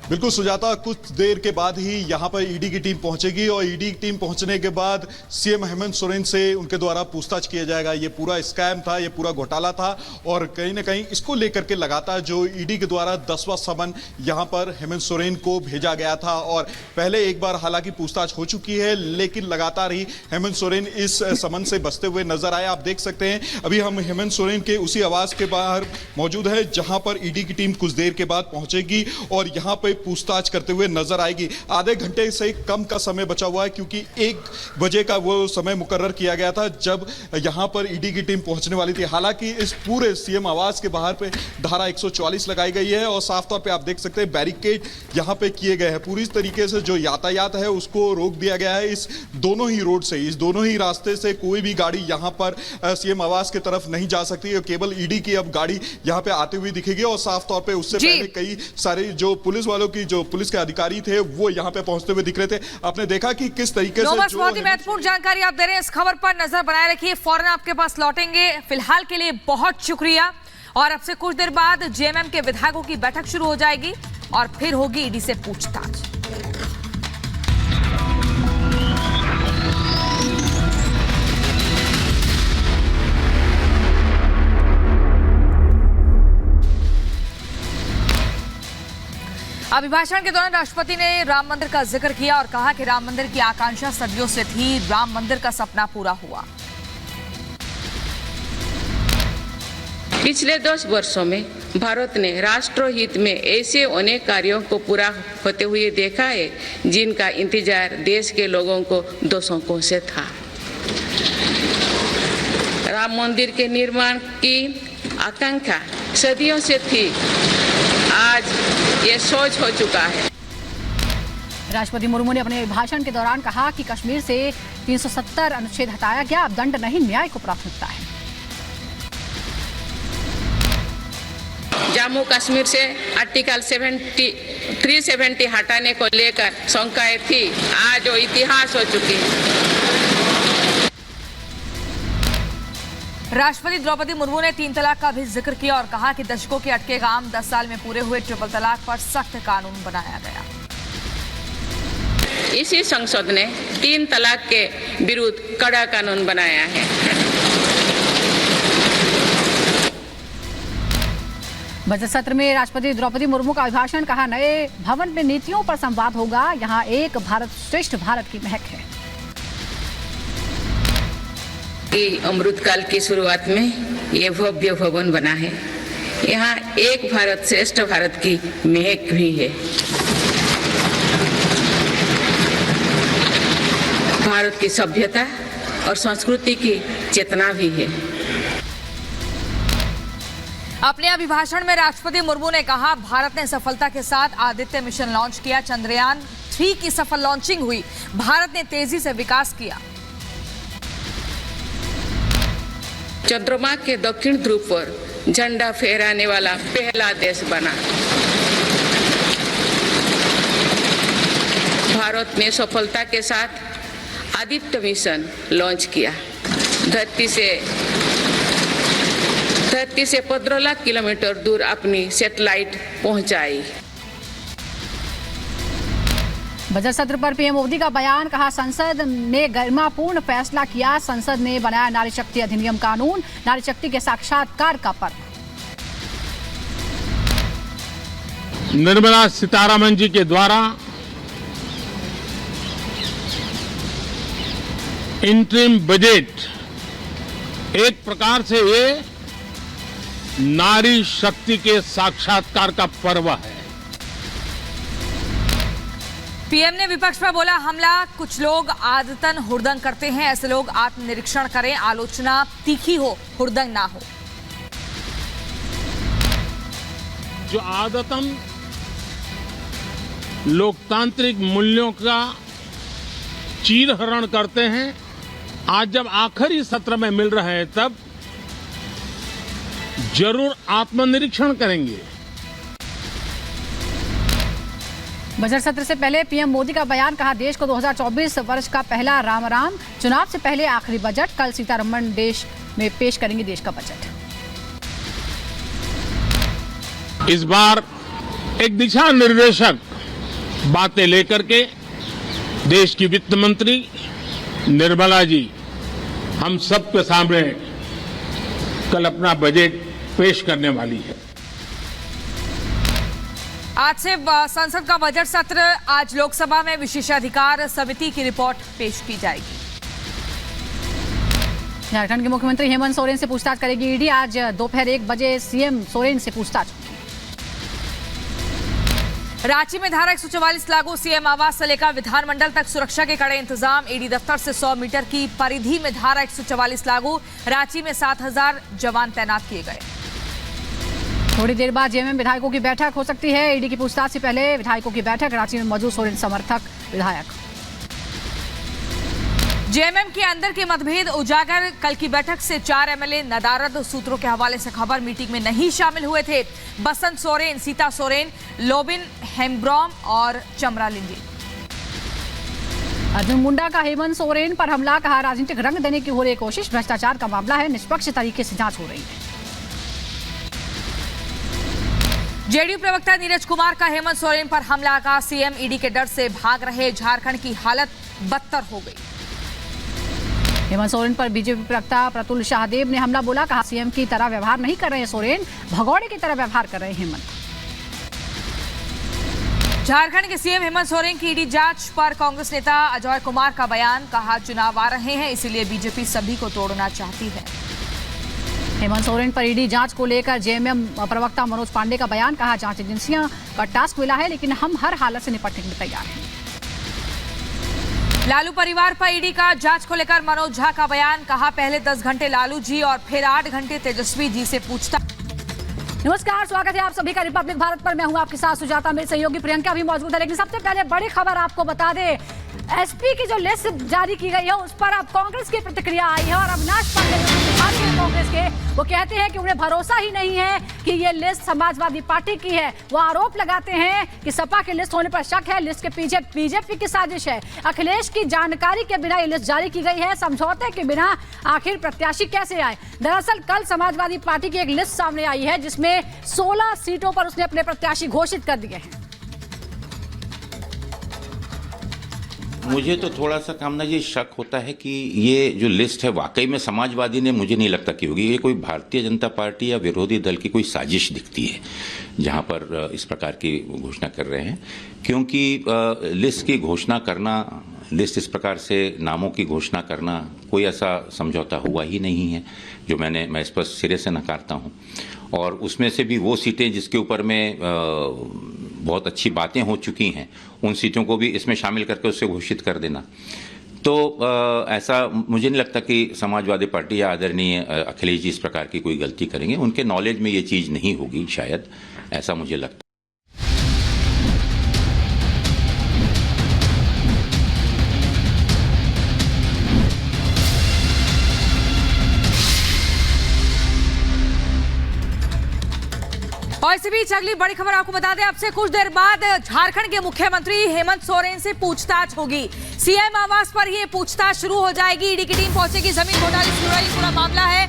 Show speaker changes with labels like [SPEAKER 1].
[SPEAKER 1] बिल्कुल सुजाता, कुछ देर के बाद ही यहां पर ईडी की टीम पहुंचेगी और ईडी की टीम पहुंचने के बाद सीएम हेमंत सोरेन से उनके द्वारा पूछताछ किया जाएगा। ये पूरा स्कैम था, ये पूरा घोटाला था और कहीं ना कहीं इसको लेकर के लगातार जो ईडी के द्वारा 10वां समन यहां पर हेमंत सोरेन को भेजा गया था और पहले एक बार हालांकि पूछताछ हो चुकी है, लेकिन लगातार ही हेमंत सोरेन इस समन से बचते हुए नजर आए। आप देख सकते हैं अभी हम हेमंत सोरेन के उसी आवास के बाहर मौजूद है जहां पर ईडी की टीम कुछ देर के बाद पहुंचेगी और यहां पर पूछताछ करते हुए नजर आएगी। आधे घंटे से कम का समय बचा हुआ है क्योंकि 1 बजे का वो समय मुकर्रर किया गया था जब यहां पर ईडी की टीम पहुंचने वाली थी। हालांकि इस पूरे सीएम आवास के बाहर पे धारा 144 लगाई गई है और साफ तौर पे आप देख सकते हैं बैरिकेड यहां पे किए गए हैं। पूरी तरीके से जो यातायात है उसको रोक दिया गया है। इस दोनों ही रोड से, इस दोनों ही रास्ते से कोई भी गाड़ी यहां पर सीएम आवास की तरफ नहीं जा सकती है। केवल ईडी की अब गाड़ी यहां पे आती हुई दिखेगी और साफ तौर पे उससे पहले कई सारे जो पुलिस वालों की जो पुलिस के अधिकारी थे वो यहां पे पहुंचते हुए दिख रहे थे। आपने देखा कि किस तरीके से
[SPEAKER 2] बहुत ही महत्वपूर्ण जानकारी आप दे रहे हैं। इस खबर पर नजर बनाए रखिए, फौरन आपके पास लौटेंगे। फिलहाल के लिए बहुत शुक्रिया। और अब से कुछ देर बाद जेएमएम के विधायकों की बैठक शुरू हो जाएगी और फिर होगी ईडी से पूछताछ। अभिभाषण के दौरान राष्ट्रपति ने राम मंदिर का जिक्र किया और कहा कि राम मंदिर की आकांक्षा सदियों से थी, राम मंदिर का सपना पूरा हुआ।
[SPEAKER 3] पिछले 10 वर्षों में भारत ने राष्ट्रहित में ऐसे अनेक कार्यों को पूरा होते हुए देखा है जिनका इंतजार देश के लोगों को दशकों से था। राम मंदिर के निर्माण की आकांक्षा सदियों से थी, आज ये सोच हो चुका है।
[SPEAKER 4] राष्ट्रपति मुर्मू ने अपने भाषण के दौरान कहा कि कश्मीर से 370 अनुच्छेद हटाया गया, अब दंड नहीं न्याय को प्राथमिकता है।
[SPEAKER 3] जम्मू कश्मीर से आर्टिकल 370 हटाने को लेकर शंकाएं थी, आज वो इतिहास हो चुकी है।
[SPEAKER 2] राष्ट्रपति द्रौपदी मुर्मू ने 3 तलाक का भी जिक्र किया और कहा कि दशकों के अटके काम 10 साल में पूरे हुए। ट्रिपल तलाक पर सख्त कानून बनाया गया।
[SPEAKER 3] इसी संसद ने 3 तलाक के विरुद्ध कड़ा कानून बनाया है।
[SPEAKER 4] बजट सत्र में राष्ट्रपति द्रौपदी मुर्मू का अभिभाषण, कहा नए भवन में नीतियों पर संवाद होगा, यहाँ एक भारत श्रेष्ठ भारत की महक है।
[SPEAKER 3] अमृतकाल की शुरुआत में ये भव्य भवन बना है, यहाँ एक भारत श्रेष्ठ भारत की महक भी है। भारत की सभ्यता और संस्कृति की चेतना भी है।
[SPEAKER 2] अपने अभिभाषण में राष्ट्रपति मुर्मू ने कहा, भारत ने सफलता के साथ आदित्य मिशन लॉन्च किया, चंद्रयान 3 की सफल लॉन्चिंग हुई, भारत ने तेजी से विकास किया।
[SPEAKER 3] चंद्रमा के दक्षिण ध्रुव पर झंडा फहराने वाला पहला देश बना। भारत ने सफलता के साथ आदित्य मिशन लॉन्च किया, धरती से 15 लाख किलोमीटर दूर अपनी सैटेलाइट पहुंचाई।
[SPEAKER 4] बजट सत्र पर पीएम मोदी का बयान, कहा संसद ने गरिमापूर्ण फैसला किया, संसद ने बनाया नारी शक्ति अधिनियम कानून, नारी शक्ति के साक्षात्कार का पर्व।
[SPEAKER 5] निर्मला सीतारमण जी के द्वारा इंटरिम बजट एक प्रकार से ये नारी शक्ति के साक्षात्कार का पर्व है।
[SPEAKER 2] पीएम ने विपक्ष पर बोला हमला, कुछ लोग आदतन हुड़दंग करते हैं, ऐसे लोग आत्मनिरीक्षण करें, आलोचना तीखी हो, हुड़दंग ना हो।
[SPEAKER 5] जो आदतन लोकतांत्रिक मूल्यों का चीरहरण करते हैं, आज जब आखिरी सत्र में मिल रहे हैं तब जरूर आत्मनिरीक्षण करेंगे।
[SPEAKER 4] बजट सत्र से पहले पीएम मोदी का बयान, कहा देश को 2024 वर्ष का पहला राम चुनाव से पहले आखिरी बजट, कल सीतारमण देश में पेश करेंगे देश का बजट।
[SPEAKER 5] इस बार एक दिशा निर्देशक बातें लेकर के देश की वित्त मंत्री निर्मला जी हम सबके सामने कल अपना बजट पेश करने वाली है।
[SPEAKER 2] आज से संसद का बजट सत्र, आज लोकसभा में विशेषाधिकार समिति की रिपोर्ट पेश की जाएगी।
[SPEAKER 4] झारखंड के मुख्यमंत्री हेमंत सोरेन से पूछताछ करेगी ईडी। आज दोपहर 1 बजे सीएम सोरेन से पूछताछ।
[SPEAKER 2] रांची में धारा 144 लागू, सीएम आवास से लेकर विधानमंडल तक सुरक्षा के कड़े इंतजाम। ईडी दफ्तर से 100 मीटर की परिधि में धारा 144 लागू। रांची में 7000 जवान तैनात किए गए।
[SPEAKER 4] थोड़ी देर बाद जेएमएम विधायकों की बैठक हो सकती है। ईडी की पूछताछ से पहले विधायकों की बैठक। रांची में मौजूद सोरेन समर्थक विधायक।
[SPEAKER 2] जेएमएम के अंदर के मतभेद उजागर, कल की बैठक से 4 एमएलए नदारद। सूत्रों के हवाले से खबर, मीटिंग में नहीं शामिल हुए थे बसंत सोरेन, सीता सोरेन, लोबिन हेम्ब्रॉम और चमरा लिंजी।
[SPEAKER 4] अर्जुन मुंडा का हेमंत सोरेन पर हमला, कहा राजनीतिक रंग देने की हो रही कोशिश, भ्रष्टाचार का मामला है, निष्पक्ष तरीके से जांच हो रही है।
[SPEAKER 2] जेडीयू प्रवक्ता नीरज कुमार का हेमंत सोरेन पर हमला का, सीएम ईडी के डर से भाग रहे, झारखंड की हालत बदतर हो गई।
[SPEAKER 4] हेमंत सोरेन पर बीजेपी प्रवक्ता प्रतुल शाहदेव ने हमला बोला, कहा सीएम की तरह व्यवहार नहीं कर रहे सोरेन, भगौड़े की तरह व्यवहार कर रहे हेमंत।
[SPEAKER 2] झारखंड के सीएम हेमंत सोरेन की ईडी जांच पर कांग्रेस नेता अजय कुमार का बयान, कहा चुनाव आ रहे हैं इसीलिए बीजेपी सभी को तोड़ना चाहती है।
[SPEAKER 4] हेमंत सोरेन पर ईडी जांच को लेकर जेएमएम प्रवक्ता मनोज पांडे का बयान, कहा जांच एजेंसियां का टास्क मिला है लेकिन हम हर हालत से निपटने के लिए तैयार हैं।
[SPEAKER 2] लालू परिवार पर ईडी का जांच को लेकर मनोज झा का बयान, कहा पहले 10 घंटे लालू जी और फिर 8 घंटे तेजस्वी जी से पूछताछ।
[SPEAKER 4] नमस्कार, स्वागत है आप सभी का रिपब्लिक भारत पर। मैं हूं आपके साथ सुजाता, मेरे सहयोगी प्रियंका भी मौजूद है। लेकिन सबसे पहले बड़ी खबर आपको बता दें, एसपी की जो लिस्ट जारी की गई है उस पर अब कांग्रेस की प्रतिक्रिया आई है और अविनाश पांडे भारतीय कांग्रेस के, वो कहते हैं कि उन्हें भरोसा ही नहीं है कि ये लिस्ट समाजवादी पार्टी की है। वो आरोप लगाते हैं कि सपा की लिस्ट होने पर शक है, लिस्ट के पीछे बीजेपी की साजिश है। अखिलेश की जानकारी के बिना ये लिस्ट जारी की गई है, समझौते के बिना आखिर प्रत्याशी कैसे आए। दरअसल कल समाजवादी पार्टी की एक लिस्ट सामने आई है जिसमें 16 सीटों पर उसने अपने प्रत्याशी घोषित कर दिए हैं।
[SPEAKER 6] मुझे तो थोड़ा सा कामना जी शक होता है कि ये जो लिस्ट है वाकई में समाजवादी ने, मुझे नहीं लगता कि होगी। ये कोई भारतीय जनता पार्टी या विरोधी दल की कोई साजिश दिखती है जहां पर इस प्रकार की घोषणा कर रहे हैं, क्योंकि लिस्ट की घोषणा करना, लिस्ट इस प्रकार से नामों की घोषणा करना, कोई ऐसा समझौता हुआ ही नहीं है, जो मैं इस पर सिरे से नकारता हूं। और उसमें से भी वो सीटें जिसके ऊपर में बहुत अच्छी बातें हो चुकी हैं, उन सीटों को भी इसमें शामिल करके उससे घोषित कर देना, तो ऐसा मुझे नहीं लगता कि समाजवादी पार्टी या आदरणीय अखिलेश जी इस प्रकार की कोई गलती करेंगे। उनके नॉलेज में ये चीज़ नहीं होगी शायद, ऐसा मुझे लगता है।
[SPEAKER 2] और इसी बीच अगली बड़ी खबर आपको बता दें, अब से कुछ देर बाद झारखंड के मुख्यमंत्री हेमंत सोरेन से पूछताछ होगी। सीएम आवास पर ये पूछताछ शुरू हो जाएगी। ईडी की टीम पहुंचेगी, जमीन घोटाले से जुड़ा ये पूरा मामला है।